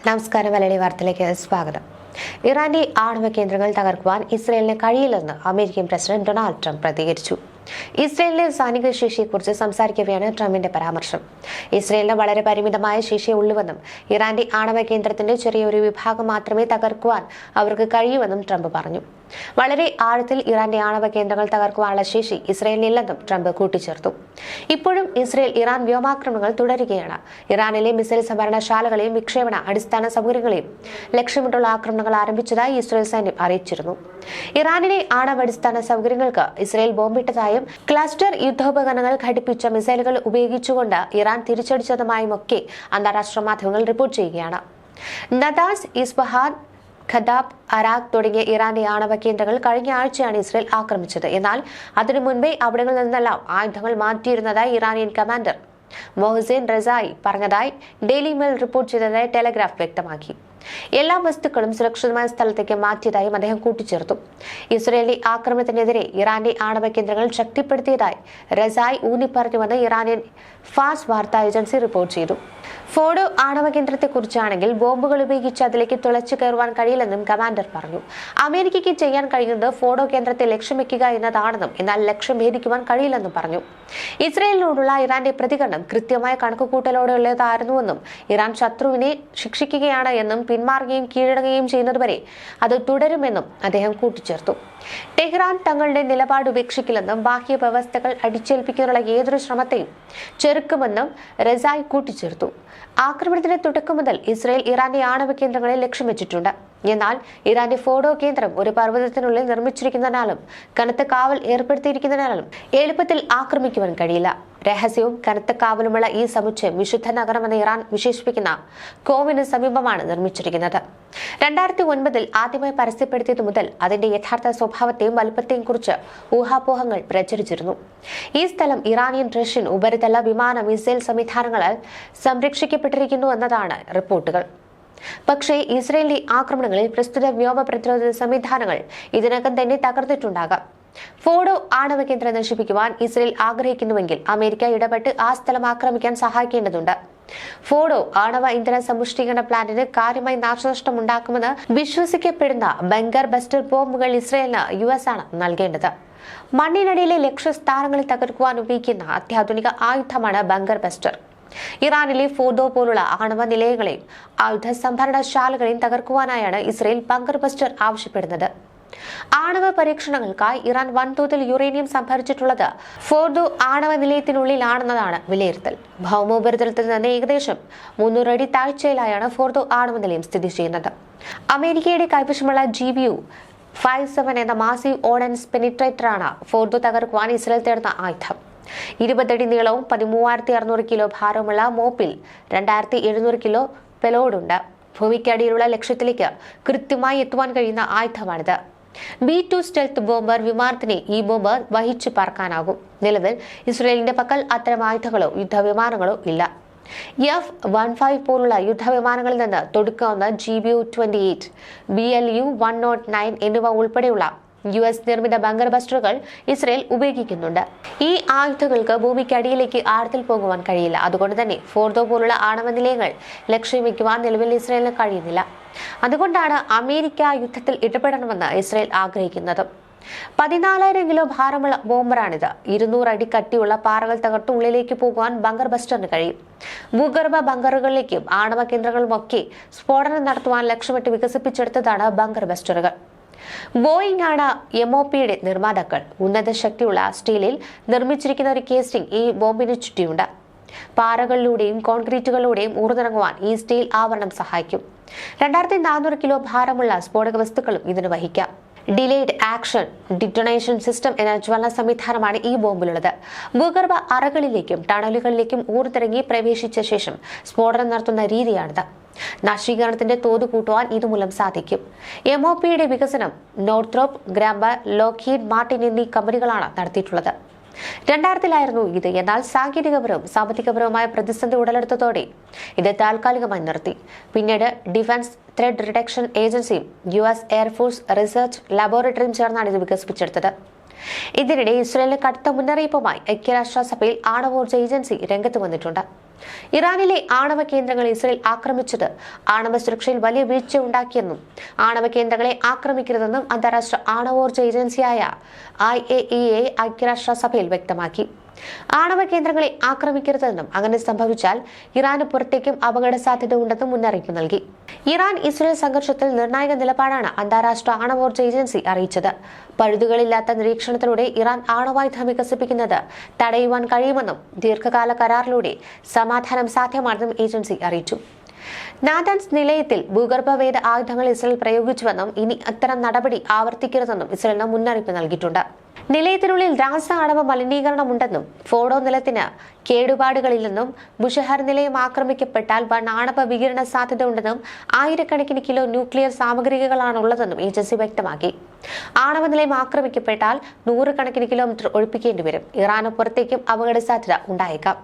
നമസ്കാരം. മലയാളി വാർത്തയിലേക്ക് സ്വാഗതം. ഇറാന്റെ ആണവ കേന്ദ്രങ്ങൾ തകർക്കുവാൻ ഇസ്രയേലിന് കഴിയില്ലെന്ന് അമേരിക്കൻ പ്രസിഡന്റ് ഡൊണാൾഡ് ട്രംപ് പ്രതികരിച്ചു. ഇസ്രയേലിലെ സൈനിക ശേഷിയെക്കുറിച്ച് സംസാരിക്കവെയാണ് ട്രംപിന്റെ പരാമർശം. ഇസ്രയേലിന് വളരെ പരിമിതമായ ശേഷിയേ ഉള്ളുവെന്നും ഇറാന്റെ ആണവ കേന്ദ്രത്തിന്റെ ചെറിയൊരു വിഭാഗം മാത്രമേ തകർക്കുവാൻ അവർക്ക് കഴിയൂവെന്നും ട്രംപ് പറഞ്ഞു. വളരെ ആഴത്തിൽ ഇറാന്റെ ആണവ കേന്ദ്രങ്ങൾ തകർക്കുവാനുള്ള ശേഷി ഇസ്രയേലിനില്ലെന്നും ട്രംപ് കൂട്ടിച്ചേർത്തു. ഇപ്പോഴും ഇസ്രയേൽ ഇറാൻ വ്യോമാക്രമണങ്ങൾ തുടരുകയാണ്. ഇറാനിലെ മിസൈൽ സംഭരണശാലകളെയും വിക്ഷേപണ അടിസ്ഥാന സൗകര്യങ്ങളെയും ലക്ഷ്യമിട്ടുള്ള ആക്രമണങ്ങൾ ആരംഭിച്ചതായി ഇസ്രയേൽ സൈന്യം അറിയിച്ചിരുന്നു. ഇറാനിലെ ആണവ അടിസ്ഥാന സൗകര്യങ്ങൾക്ക് ഇസ്രയേൽ ബോംബിട്ടതായും ക്ലസ്റ്റർ യുദ്ധോപകരണങ്ങൾ ഘടിപ്പിച്ച മിസൈലുകൾ ഉപയോഗിച്ചുകൊണ്ട് ഇറാൻ തിരിച്ചടിച്ചതുമായും ഒക്കെ അന്താരാഷ്ട്ര മാധ്യമങ്ങൾ റിപ്പോർട്ട് ചെയ്യുകയാണ്. നദാസ്, ഇസ്ഫഹാൻ, ഖദാബ്, അരാഖ് തുടങ്ങിയ ഇറാന്റെ ആണവ കേന്ദ്രങ്ങൾ കഴിഞ്ഞ ആഴ്ചയാണ് ഇസ്രയേൽ ആക്രമിച്ചത്. എന്നാൽ അതിനു മുൻപേ അവിടങ്ങളിൽ നിന്നെല്ലാം ആയുധങ്ങൾ മാറ്റിയിരുന്നതായി ഇറാനിയൻ കമാൻഡർ മൊഹ്സെൻ റസായി പറഞ്ഞതായി ഡെയിലി മെയിൽ റിപ്പോർട്ട് ചെയ്തതായി ടെലഗ്രാഫ് വ്യക്തമാക്കി. എല്ലാ വസ്തുക്കളും സുരക്ഷിതമായ സ്ഥലത്തേക്ക് മാറ്റിയതായും അദ്ദേഹം കൂട്ടിച്ചേർത്തു. ഇസ്രയേലി ആക്രമണത്തിനെതിരെ ഇറാന്റെ ആണവ കേന്ദ്രങ്ങൾ ശക്തിപ്പെടുത്തിയതായി റസായി ഊന്നിപ്പറഞ്ഞുവെന്ന് ഇറാനിയൻ ഫാസ് വാർത്താ ഏജൻസി റിപ്പോർട്ട് ചെയ്തു. ഫോഡോ ആണവ കേന്ദ്രത്തെക്കുറിച്ചാണെങ്കിൽ ബോംബുകൾ ഉപയോഗിച്ച് അതിലേക്ക് തുളച്ചു കയറുവാൻ കഴിയില്ലെന്നും കമാൻഡർ പറഞ്ഞു. അമേരിക്കയ്ക്ക് ചെയ്യാൻ കഴിയുന്നത് ഫോഡോ കേന്ദ്രത്തെ ലക്ഷ്യം വെക്കുക എന്നതാണെന്നും എന്നാൽ ലക്ഷ്യം ഭേദിക്കുവാൻ കഴിയില്ലെന്നും പറഞ്ഞു. ഇസ്രയേലിനോടുള്ള ഇറാന്റെ പ്രതികരണം കൃത്യമായ കണക്കുകൂട്ടലോടെയുള്ളതായിരുന്നുവെന്നും ഇറാൻ ശത്രുവിനെ ശിക്ഷിക്കുകയാണ് എന്നും പിന്മാറുകയും കീഴടങ്ങുകയും ചെയ്യുന്നതുവരെ അത് തുടരുമെന്നും അദ്ദേഹം കൂട്ടിച്ചേർത്തു. ടെഹ്റാൻ തങ്ങളുടെ നിലപാട് ഉപേക്ഷിക്കില്ലെന്നും ബാഹ്യ വ്യവസ്ഥകൾ അടിച്ചേൽപ്പിക്കാനുള്ള ഏതൊരു ശ്രമത്തെയും ചെറുക്കുമെന്നും റസായി കൂട്ടിച്ചേർത്തു. ആക്രമണത്തിന്റെ തുടക്കം മുതൽ ഇസ്രയേൽ ഇറാന്റെ ആണവ കേന്ദ്രങ്ങളെ ലക്ഷ്യം വെച്ചിട്ടുണ്ട്. എന്നാൽ ഇറാന്റെ ഫോഡോ കേന്ദ്രം ഒരു പർവ്വതത്തിനുള്ളിൽ നിർമ്മിച്ചിരിക്കുന്നതിനാലും കനത്ത കാവൽ ഏർപ്പെടുത്തിയിരിക്കുന്നതിനാലും എളുപ്പത്തിൽ ആക്രമിക്കുവാൻ കഴിയില്ല. രഹസ്യവും കനത്ത കാവലുമുള്ള ഈ സമുച്ചയം വിശുദ്ധ നഗരമെന്ന് ഇറാൻ വിശേഷിപ്പിക്കുന്ന കോമിന് സമീപമാണ് നിർമ്മിച്ചിരിക്കുന്നത്. 2009 ആദ്യമായി പരസ്യപ്പെടുത്തിയതു മുതൽ അതിന്റെ യഥാർത്ഥ സ്വഭാവത്തെയും വലുപ്പത്തെയും കുറിച്ച് ഊഹാപോഹങ്ങൾ പ്രചരിച്ചിരുന്നു. ഈ സ്ഥലം ഇറാനിയൻ റഷ്യൻ ഉപരിതല വിമാന മിസൈൽ സംവിധാനങ്ങളാൽ സംരക്ഷിക്കപ്പെട്ടിരിക്കുന്നു എന്നതാണ് റിപ്പോർട്ടുകൾ. പക്ഷേ ഇസ്രയേലി ആക്രമണങ്ങളിൽ പ്രസ്തുത വ്യോമ പ്രതിരോധ സംവിധാനങ്ങൾ ഇതിനകം തന്നെ തകർന്നിട്ടുണ്ടാകാം. ഫോഡോ ആണവ കേന്ദ്രം നശിപ്പിക്കുവാൻ ഇസ്രയേൽ ആഗ്രഹിക്കുന്നുവെങ്കിൽ അമേരിക്ക ഇടപെട്ട് ആ സ്ഥലം ആക്രമിക്കാൻ സഹായിക്കേണ്ടതുണ്ട്. ഫോഡോ ആണവ ഇന്ധന സമ്പുഷ്ടീകരണ പ്ലാന്റിന് കാര്യമായി നാശനഷ്ടം ഉണ്ടാക്കുമെന്ന് വിശ്വസിക്കപ്പെടുന്ന ബങ്കർ ബസ്റ്റർ ബോംബുകൾ ഇസ്രയേലിന് US ആണ് നൽകേണ്ടത്. മണ്ണിനടിയിലെ ലക്ഷ്യസ്ഥാനങ്ങളിൽ തകർക്കുവാൻ ഉപയോഗിക്കുന്ന അത്യാധുനിക ആയുധമാണ് ബങ്കർ ബസ്റ്റർ. ഇറാനിലെ ഫോഡോ പോലുള്ള ആണവ നിലയങ്ങളെയും ആയുധ സംഭരണശാലകളെയും തകർക്കുവാനായാണ് ഇസ്രയേൽ ബങ്കർ ബസ്റ്റർ ആവശ്യപ്പെടുന്നത്. ആണവ പരീക്ഷണങ്ങൾക്കായി ഇറാൻ വൻതോതിൽ യുറേനിയം സംഭരിച്ചിട്ടുള്ളത് ഫോർദോ ആണവ നിലയത്തിനുള്ളിലാണെന്നതാണ് വിലയിരുത്തൽ. ഭൗമോപരിതലത്തിൽ നിന്ന് ഏകദേശം 300 അടി താഴ്ചയിലായാണ് ഫോർദോ ആണവ നിലയം സ്ഥിതി ചെയ്യുന്നത്. അമേരിക്കയുടെ കൈവശമുള്ള GBU-57 എന്ന മാസീവ് ഓർഡിനൻസ് പെനിട്രേറ്ററാണ് ഫോർദോ തകർക്കുവാൻ ഇസ്രയേൽ തേടുന്ന ആയുധം. 20 അടി നീളവും 13,600 കിലോ ഭാരവുമുള്ള മോപ്പിൽ 2,700 കിലോ പെലോഡുണ്ട്. ഭൂമിക്കടിയിലുള്ള ലക്ഷ്യത്തിലേക്ക് കൃത്യമായി എത്തുവാൻ കഴിയുന്ന ആയുധമാണിത്. B-2 സ്റ്റെൽത്ത് ബോംബർ വിമാനത്തിനെ ഈ ബോംബ് വഹിച്ചു പറക്കാനാകും. നിലവിൽ ഇസ്രയേലിന്റെ പക്കൽ അത്തരം ആയുധങ്ങളോ യുദ്ധവിമാനങ്ങളോ ഇല്ല. F-15 പോലുള്ള യുദ്ധവിമാനങ്ങളിൽ നിന്ന് തൊടുക്കാവുന്ന GBU-28, BLU-109 എന്നിവ ഉൾപ്പെടെയുള്ള US നിർമ്മിത ബങ്കർ ബസ്റ്ററുകൾ ഇസ്രയേൽ ഉപയോഗിക്കുന്നുണ്ട്. ഈ ആയുധങ്ങൾക്ക് ഭൂമിക്കടിയിലേക്ക് ആഴത്തിൽ പോകുവാൻ കഴിയില്ല. അതുകൊണ്ട് തന്നെ ഫോർദോ പോലുള്ള ആണവ നിലയങ്ങൾ ലക്ഷ്യം വയ്ക്കുവാൻ നിലവിൽ ഇസ്രയേലിന് കഴിയുന്നില്ല. അതുകൊണ്ടാണ് അമേരിക്ക യുദ്ധത്തിൽ ഇടപെടണമെന്ന് ഇസ്രയേൽ ആഗ്രഹിക്കുന്നത്. 14,000 കിലോ ഭാരമുള്ള ബോംബറാണിത്. 200 അടി കട്ടിയുള്ള പാറകൾ തകർത്ത് ഉള്ളിലേക്ക് പോകുവാൻ ബങ്കർ ബസ്റ്ററിന് കഴിയും. ഭൂഗർഭ ബങ്കറുകളിലേക്കും ആണവ കേന്ദ്രങ്ങളുമൊക്കെ സ്ഫോടനം നടത്തുവാൻ ലക്ഷ്യമിട്ട് വികസിപ്പിച്ചെടുത്തതാണ് ബങ്കർ ബസ്റ്ററുകൾ. ബോയിങ് ആണ് MOPയുടെ നിർമ്മാതാക്കൾ. ഉന്നത ശക്തിയുള്ള സ്റ്റീലിൽ നിർമ്മിച്ചിരിക്കുന്ന ഒരു കേസിംഗ് ഈ ബോംബിന് ചുറ്റിയുണ്ട്. പാറകളിലൂടെയും കോൺക്രീറ്റുകളിലൂടെയും ഊർന്നിറങ്ങുവാൻ ഈ സ്റ്റീൽ ആവരണം സഹായിക്കും. 2,400 കിലോ ഭാരമുള്ള സ്ഫോടക വസ്തുക്കളും ഇതിന് വഹിക്കാം. ഡിലേഡ് ആക്ഷൻ ഡിറ്റണേഷൻ സിസ്റ്റം എന്ന ജ്വലന സംവിധാനമാണ് ഈ ബോംബിലുള്ളത്. ഭൂഗർഭ അറകളിലേക്കും ടണലുകളിലേക്കും ഊർന്നിറങ്ങി പ്രവേശിച്ച ശേഷം സ്ഫോടനം നടത്തുന്ന രീതിയാണിത്. നശീകരണത്തിന്റെ തോത് കൂട്ടുവാൻ ഇതുമൂലം സാധിക്കും. MOPയുടെ വികസനം നോർത്രോപ്പ് ഗ്രാംബർ, ലോക്ഹീഡ് മാർട്ടിൻ എന്നീ കമ്പനികളാണ് നടത്തിയിട്ടുള്ളത്. 2000-ലായിരുന്നു ഇത്. എന്നാൽ സാങ്കേതികപരവും സാമ്പത്തികപരവുമായ പ്രതിസന്ധി ഉടലെടുത്തതോടെ ഇത് താൽക്കാലികമായി നിർത്തി. പിന്നീട് ഡിഫൻസ് ത്രെഡ് റിഡക്ഷൻ ഏജൻസിയും US എയർഫോഴ്സ് റിസർച്ച് ലബോറട്ടറിയും ചേർന്നാണ് ഇത് വികസിപ്പിച്ചെടുത്തത്. ഇതിനിടെ ഇസ്രയേലിന് കടുത്ത മുന്നറിയിപ്പുമായി ഐക്യരാഷ്ട്രസഭയിൽ ആണവോർജ്ജ ഏജൻസി രംഗത്ത് വന്നിട്ടുണ്ട്. ഇറാനിലെ ആണവ കേന്ദ്രങ്ങൾ ഇസ്രയേൽ ആക്രമിച്ചത് ആണവ സുരക്ഷയിൽ വലിയ വീഴ്ചയുണ്ടാക്കിയെന്നും ആണവ കേന്ദ്രങ്ങളെ ആക്രമിക്കരുതെന്നും അന്താരാഷ്ട്ര ആണവോർജ്ജ ഏജൻസിയായ IAEA ഐക്യരാഷ്ട്രസഭയിൽ വ്യക്തമാക്കി. ആണവ കേന്ദ്രങ്ങളെ ആക്രമിക്കരുതെന്നും അങ്ങനെ സംഭവിച്ചാൽ ഇറാന് പുറത്തേക്കും അപകട സാധ്യത ഉണ്ടെന്നും മുന്നറിയിപ്പ് നൽകി. ഇറാൻ ഇസ്രയേൽ സംഘർഷത്തിൽ നിർണായക നിലപാടാണ് അന്താരാഷ്ട്ര ആണവോർജ്ജ ഏജൻസി അറിയിച്ചത്. പഴുതുകളില്ലാത്ത നിരീക്ഷണത്തിലൂടെ ഇറാൻ ആണവായുധം വികസിപ്പിക്കുന്നത് തടയുവാൻ കഴിയുമെന്നും ദീർഘകാല കരാറിലൂടെ സമാധാനം സാധ്യമാണെന്നും ഏജൻസി അറിയിച്ചു. നാതാൻസ് നിലയത്തിൽ ഭൂഗർഭവേദ ആയുധങ്ങൾ ഇസ്രയേൽ പ്രയോഗിച്ചുവെന്നും ഇനി അത്തരം നടപടി ആവർത്തിക്കരുതെന്നും ഇസ്രയേലിന് മുന്നറിയിപ്പ് നൽകിയിട്ടുണ്ട്. നിലയത്തിനുള്ളിൽ രാസ ആണവ മലിനീകരണമുണ്ടെന്നും ഫോഡോ നിലത്തിന് കേടുപാടുകളില്ലെന്നും ബുഷഹർ നിലയം ആക്രമിക്കപ്പെട്ടാൽ വൻ ആണവ വികിരണ സാധ്യത ഉണ്ടെന്നും ആയിരക്കണക്കിന് കിലോ ന്യൂക്ലിയർ സാമഗ്രികളാണുള്ളതെന്നും ഏജൻസി വ്യക്തമാക്കി. ആണവ നിലയം ആക്രമിക്കപ്പെട്ടാൽ 100 കണക്കിന് കിലോമീറ്റർ ഒഴിപ്പിക്കേണ്ടി വരും. ഇറാന് പുറത്തേക്കും അപകട സാധ്യത ഉണ്ടായേക്കാം.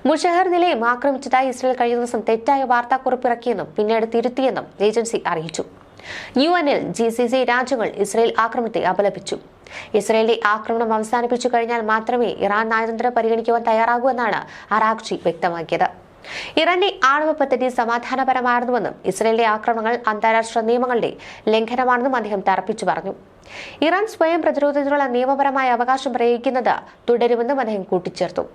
മുഷഹർ നിലയം ആക്രമിച്ചതായി ഇസ്രയേൽ കഴിഞ്ഞ ദിവസം തെറ്റായ വാർത്താക്കുറിപ്പിറക്കിയെന്നും പിന്നീട് തിരുത്തിയെന്നും ഏജൻസി അറിയിച്ചു. UN-ൽ GCC രാജ്യങ്ങൾ ഇസ്രയേൽ ആക്രമണത്തെ അപലപിച്ചു. ഇസ്രയേലിന്റെ ആക്രമണം അവസാനിപ്പിച്ചു കഴിഞ്ഞാൽ മാത്രമേ ഇറാൻ നയതന്ത്രം പരിഗണിക്കുവാൻ തയ്യാറാകൂ എന്നാണ് അറാഗ്ചി വ്യക്തമാക്കിയത്. ഇറാന്റെ ആണവ പദ്ധതി സമാധാനപരമായിരുന്നുവെന്നും ഇസ്രയേലിന്റെ ആക്രമണങ്ങൾ അന്താരാഷ്ട്ര നിയമങ്ങളുടെ ലംഘനമാണെന്നും അദ്ദേഹം തറപ്പിച്ചു പറഞ്ഞു. ഇറാൻ സ്വയം പ്രതിരോധത്തിനുള്ള നിയമപരമായ അവകാശം പ്രയോഗിക്കുന്നത് തുടരുമെന്നും അദ്ദേഹം കൂട്ടിച്ചേർത്തു.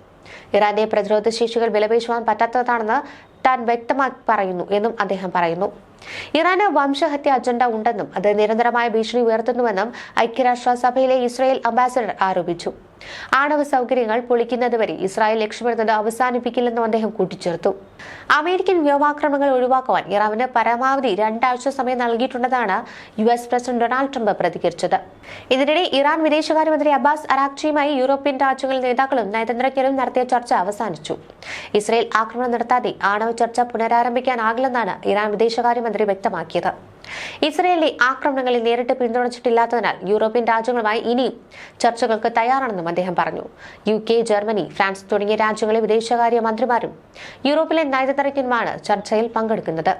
ഇറാന്റെ പ്രതിരോധ ശേഷികൾ വിലപേശുവാൻ പറ്റാത്തതാണെന്ന് താൻ വ്യക്തമായി പറയുന്നു എന്നും അദ്ദേഹം പറയുന്നു. ഇറാന് വംശഹത്യ അജണ്ട ഉണ്ടെന്നും അത് നിരന്തരമായ ഭീഷണി ഉയർത്തുന്നുവെന്നും ഐക്യരാഷ്ട്രസഭയിലെ ഇസ്രായേൽ അംബാസഡർ ആരോപിച്ചു. ആണവ സൗകര്യങ്ങൾ പൊളിക്കുന്നതുവരെ ഇസ്രായേൽ ലക്ഷ്യമിടുന്നത് അവസാനിപ്പിക്കില്ലെന്നും അദ്ദേഹം കൂട്ടിച്ചേർത്തു. അമേരിക്കൻ വ്യോമാക്രമണങ്ങൾ ഒഴിവാക്കുവാൻ ഇറാന് പരമാവധി 2 ആഴ്ച സമയം നൽകിയിട്ടുണ്ടെന്നാണ് US പ്രസിഡന്റ് ഡൊണാൾഡ് ട്രംപ് പ്രതികരിച്ചത്. ഇതിനിടെ ഇറാൻ വിദേശകാര്യമന്ത്രി അബ്ബാസ് അറാഗ്ചിയുമായി യൂറോപ്യൻ രാജ്യങ്ങളിലെ നേതാക്കളും നയതന്ത്രജ്ഞരും നടത്തിയ ചർച്ച അവസാനിച്ചു. ഇസ്രായേൽ ആക്രമണം നടത്താതെ ആണവ ചർച്ച പുനരാരംഭിക്കാനാകില്ലെന്നാണ് ഇറാൻ വിദേശകാര്യമന്ത്രി വ്യക്തമാക്കിയത്. ഇസ്രയേലിന്റെ ആക്രമണങ്ങളിൽ നേരിട്ട് പിന്തുണച്ചിട്ടില്ലാത്തതിനാൽ യൂറോപ്യൻ രാജ്യങ്ങളുമായി ഇനിയും ചർച്ചകൾക്ക് തയ്യാറാണെന്നും അദ്ദേഹം പറഞ്ഞു. UK, ജർമ്മനി, ഫ്രാൻസ് തുടങ്ങിയ രാജ്യങ്ങളിലെ വിദേശകാര്യ മന്ത്രിമാരും യൂറോപ്പിലെ നയതന്ത്രജ്ഞന്മാരാണ് ചർച്ചയിൽ പങ്കെടുക്കുന്നത്.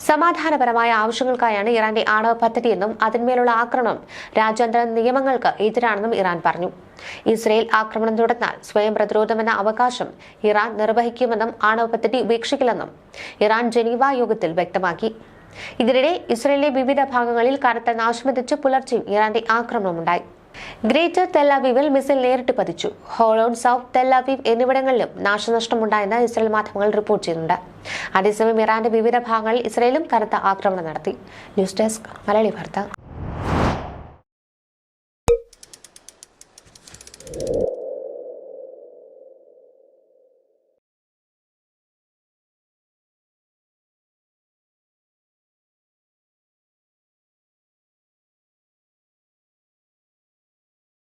സമാധാനപരമായ ആവശ്യങ്ങൾക്കായാണ് ഇറാന്റെ ആണവ പദ്ധതിയെന്നും അതിന്മേലുള്ള ആക്രമണം രാജ്യാന്തര നിയമങ്ങൾക്ക് എതിരാണെന്നും ഇറാൻ പറഞ്ഞു. ഇസ്രയേൽ ആക്രമണം തുടർന്നാൽ സ്വയം പ്രതിരോധമെന്ന അവകാശം ഇറാൻ നിർവഹിക്കുമെന്നും ആണവ പദ്ധതി ഉപേക്ഷിക്കില്ലെന്നും ഇറാൻ ജനീവ യോഗത്തിൽ വ്യക്തമാക്കി. ഇതിനിടെ ഇസ്രയേലിലെ വിവിധ ഭാഗങ്ങളിൽ കനത്ത നാശം വിതച്ച് പുലർച്ചെയും ഇറാന്റെ ആക്രമണമുണ്ടായി. ഗ്രേറ്റർ തെൽ അവീവിൽ മിസൈൽ നേരിട്ട് പതിച്ചു. ഹോളോൺ, സൗത്ത് തെൽ അവീവ് എന്നിവിടങ്ങളിലും നാശനഷ്ടമുണ്ടായെന്ന് ഇസ്രയേൽ മാധ്യമങ്ങൾ റിപ്പോർട്ട് ചെയ്യുന്നുണ്ട്. അതേസമയം ഇറാന്റെ വിവിധ ഭാഗങ്ങളിൽ ഇസ്രയേലും കനത്ത ആക്രമണം നടത്തി. ന്യൂസ് ഡെസ്ക് മലയാളി വാർത്ത.